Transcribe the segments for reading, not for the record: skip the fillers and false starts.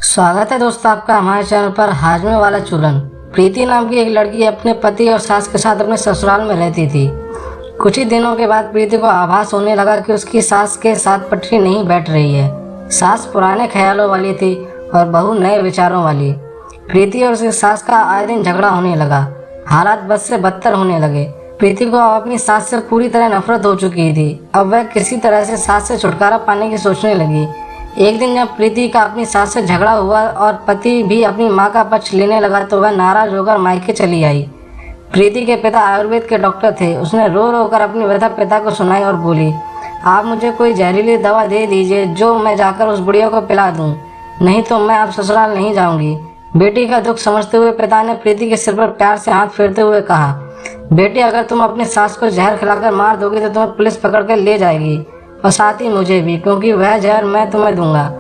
स्वागत है दोस्तों आपका हमारे चैनल पर। हाजमे वाला चूरन। प्रीति नाम की एक लड़की अपने पति और सास के साथ अपने ससुराल में रहती थी। कुछ ही दिनों के बाद प्रीति को आभास होने लगा कि उसकी सास के साथ पटरी नहीं बैठ रही है। सास पुराने ख्यालों वाली थी और बहू नए विचारों वाली। प्रीति और उसकी सास का आए दिन झगड़ा होने लगा। हालात बद से बदतर होने लगे। प्रीति को अब अपनी सास से पूरी तरह नफरत हो चुकी थी। अब वह किसी तरह से सास से छुटकारा पाने की सोचने लगी। एक दिन जब प्रीति का अपनी सास से झगड़ा हुआ और पति भी अपनी मां का पक्ष लेने लगा तो वह नाराज होकर मायके चली आई। प्रीति के पिता आयुर्वेद के डॉक्टर थे। उसने रो रो कर अपनी व्यथा पिता को सुनाई और बोली, आप मुझे कोई जहरीली दवा दे दीजिए जो मैं जाकर उस बुढ़िया को पिला दूं, नहीं तो मैं अब ससुराल नहीं जाऊंगी। बेटी का दुख समझते हुए पिता ने प्रीति के सिर पर प्यार से हाथ फेरते हुए कहा, बेटी अगर तुम अपनी सास को जहर खिलाकर मार दोगी तो तुम्हें पुलिस पकड़ कर ले जाएगी और साथ ही मुझे भी, क्योंकि वह जहर मैं तुम्हें दूंगा,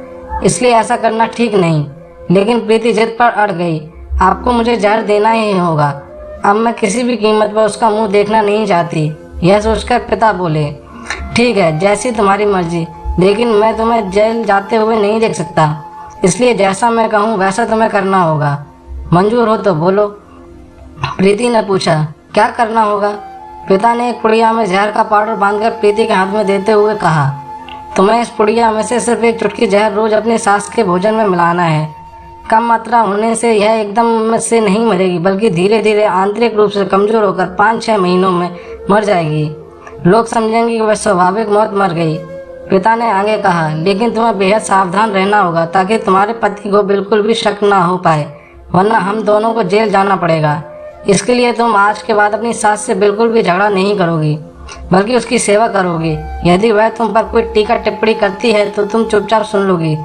इसलिए ऐसा करना ठीक नहीं। लेकिन प्रीति जिद पर अड़ गई, आपको मुझे जहर देना ही होगा। अब मैं किसी भी कीमत पर उसका मुंह देखना नहीं चाहती। यह सोचकर पिता बोले, ठीक है जैसी तुम्हारी मर्जी, लेकिन मैं तुम्हें जेल जाते हुए नहीं देख सकता, इसलिए जैसा मैं कहूँ वैसा तुम्हें करना होगा। मंजूर हो तो बोलो। प्रीति ने पूछा, क्या करना होगा? पिता ने एक पुड़िया में जहर का पाउडर बांधकर प्रीति के हाथ में देते हुए कहा, तुम्हें इस पुड़िया में से सिर्फ एक चुटकी जहर रोज अपनी सास के भोजन में मिलाना है। कम मात्रा होने से यह एकदम से नहीं मरेगी, बल्कि धीरे धीरे आंतरिक रूप से कमजोर होकर 5-6 महीनों में मर जाएगी। लोग समझेंगे कि वह स्वाभाविक मौत मर गई। पिता ने आगे कहा, लेकिन तुम्हें बेहद सावधान रहना होगा ताकि तुम्हारे पति को बिल्कुल भी शक ना हो पाए, वरना हम दोनों को जेल जाना पड़ेगा। इसके लिए तुम आज के बाद अपनी सास से बिल्कुल भी झगड़ा नहीं करोगी, बल्कि उसकी सेवा करोगी। यदि वह तुम पर कोई टीका टिप्पणी करती है तो तुम चुपचाप सुन लोगी,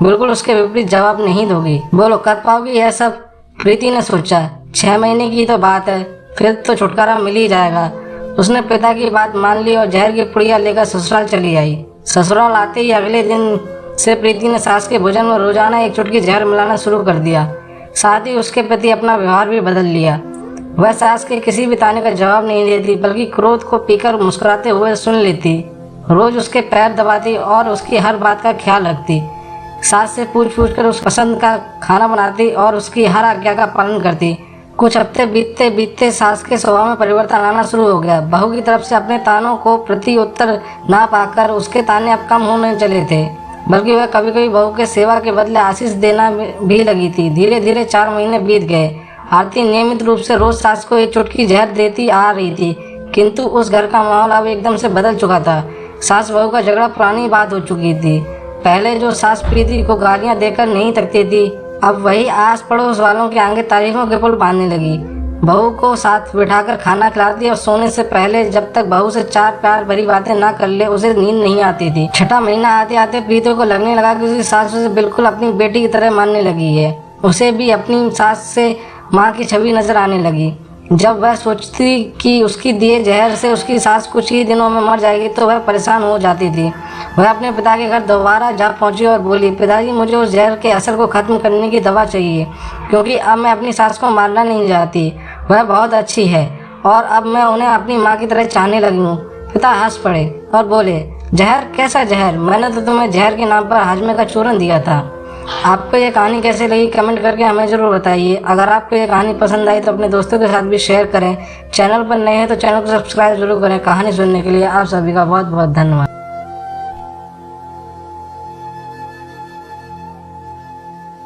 बिल्कुल उसके विपरीत जवाब नहीं दोगी। बोलो, कर पाओगी यह सब? प्रीति ने सोचा, 6 महीने की तो बात है, फिर तो छुटकारा मिल ही जाएगा। उसने पिता की बात मान ली और जहर की पुड़िया लेकर ससुराल चली आई। ससुराल आते ही अगले दिन से प्रीति ने सास के भोजन में रोजाना एक चुटकी जहर मिलाना शुरू कर दिया। साथ ही उसके प्रति अपना व्यवहार भी बदल लिया। वह सास के किसी भी ताने का जवाब नहीं देती, बल्कि क्रोध को पीकर मुस्कुराते हुए सुन लेती। रोज उसके पैर दबाती और उसकी हर बात का ख्याल रखती। सास से पूछ पूछ कर उस पसंद का खाना बनाती और उसकी हर आज्ञा का पालन करती। कुछ हफ्ते बीतते बीतते सास के स्वभाव में परिवर्तन आना शुरू हो गया। बहू की तरफ से अपने तानों को प्रति उत्तर ना पाकर उसके ताने अब कम होने चले थे, बल्कि वह कभी कभी बहू के सेवा के बदले आशीष देना भी लगी थी। धीरे धीरे 4 महीने बीत गए। आरती नियमित रूप से रोज सास को एक चुटकी जहर देती आ रही थी, किंतु उस घर का माहौल अब एकदम से बदल चुका था। सास बहू का झगड़ा पुरानी बात हो चुकी थी। पहले जो सास प्रीति को गालियां देकर नहीं थकती थी, अब वही आस पड़ोस वालों के आगे तारीफों के पुल बांधने लगी। बहू को साथ बिठाकर खाना खिलाती और सोने से पहले जब तक बहू से 4 प्यार भरी बातें ना कर ले उसे नींद नहीं आती थी। 6ठा महीना आते आते प्रीति को लगने लगा कि उसकी सास उसे बिल्कुल अपनी बेटी की तरह मानने लगी है। उसे भी अपनी सास से माँ की छवि नजर आने लगी। जब वह सोचती कि उसकी दिए जहर से उसकी सास कुछ ही दिनों में मर जाएगी तो वह परेशान हो जाती थी। वह अपने पिता के घर दोबारा जा पहुंची और बोली, पिताजी मुझे उस जहर के असर को खत्म करने की दवा चाहिए, क्योंकि अब मैं अपनी सास को मारना नहीं चाहती। वह बहुत अच्छी है और अब मैं उन्हें अपनी माँ की तरह चाहने लगी हूँ। पिता हंस पड़े और बोले, जहर? कैसा जहर? मैंने तो तुम्हें जहर के नाम पर हाजमे का चूरन दिया था। आपको ये कहानी कैसे लगी कमेंट करके हमें ज़रूर बताइए। अगर आपको ये कहानी पसंद आई तो अपने दोस्तों के साथ भी शेयर करें। चैनल पर नए हैं तो चैनल को सब्सक्राइब जरूर करें। कहानी सुनने के लिए आप सभी का बहुत बहुत धन्यवाद।